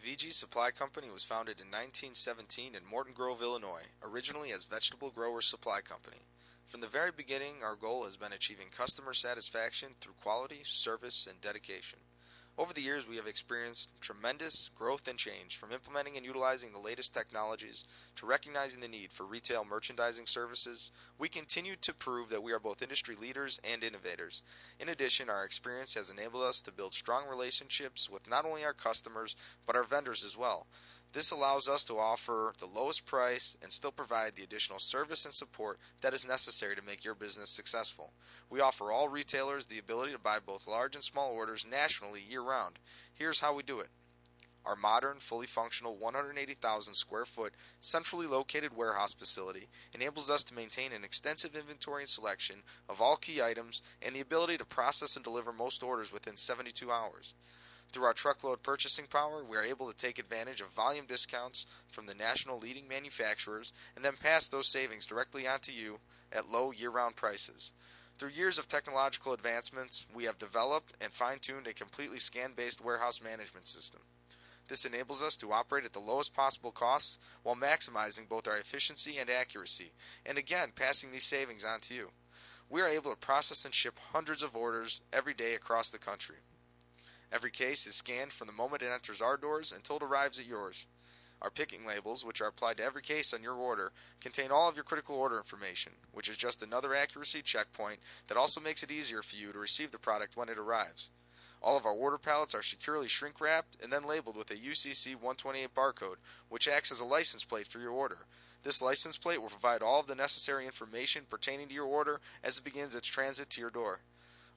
VG Supply Company was founded in 1917 in Morton Grove, Illinois, originally as Vegetable Growers Supply Company. From the very beginning, our goal has been achieving customer satisfaction through quality, service, and dedication. Over the years, we have experienced tremendous growth and change, from implementing and utilizing the latest technologies to recognizing the need for retail merchandising services. We continue to prove that we are both industry leaders and innovators. In addition, our experience has enabled us to build strong relationships with not only our customers, but our vendors as well. This allows us to offer the lowest price and still provide the additional service and support that is necessary to make your business successful. We offer all retailers the ability to buy both large and small orders nationally year-round. Here's how we do it. Our modern, fully functional 180,000 square foot, centrally located warehouse facility enables us to maintain an extensive inventory and selection of all key items and the ability to process and deliver most orders within 72 hours. Through our truckload purchasing power, we are able to take advantage of volume discounts from the national leading manufacturers and then pass those savings directly onto you at low year-round prices. Through years of technological advancements, we have developed and fine-tuned a completely scan-based warehouse management system. This enables us to operate at the lowest possible costs while maximizing both our efficiency and accuracy, and again passing these savings on to you. We are able to process and ship hundreds of orders every day across the country. Every case is scanned from the moment it enters our doors until it arrives at yours. Our picking labels, which are applied to every case on your order, contain all of your critical order information, which is just another accuracy checkpoint that also makes it easier for you to receive the product when it arrives. All of our order pallets are securely shrink wrapped and then labeled with a UCC 128 barcode, which acts as a license plate for your order. This license plate will provide all of the necessary information pertaining to your order as it begins its transit to your door.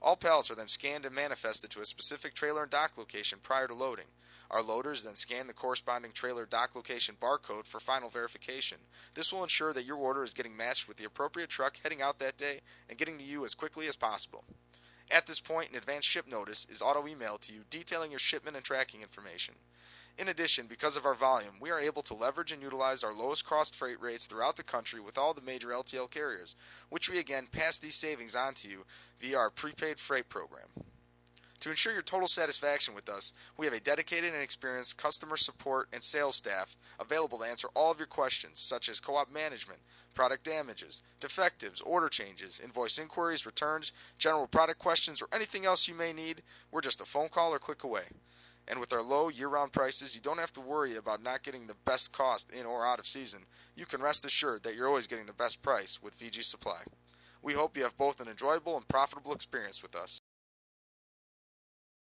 All pallets are then scanned and manifested to a specific trailer and dock location prior to loading. Our loaders then scan the corresponding trailer dock location barcode for final verification. This will ensure that your order is getting matched with the appropriate truck heading out that day and getting to you as quickly as possible. At this point, an advanced ship notice is auto-emailed to you detailing your shipment and tracking information. In addition, because of our volume, we are able to leverage and utilize our lowest cost freight rates throughout the country with all the major LTL carriers, which we again pass these savings on to you via our prepaid freight program. To ensure your total satisfaction with us, we have a dedicated and experienced customer support and sales staff available to answer all of your questions, such as co-op management, product damages, defectives, order changes, invoice inquiries, returns, general product questions, or anything else you may need. We're just a phone call or click away. And with our low year-round prices, you don't have to worry about not getting the best cost in or out of season. You can rest assured that you're always getting the best price with VG Supply. We hope you have both an enjoyable and profitable experience with us.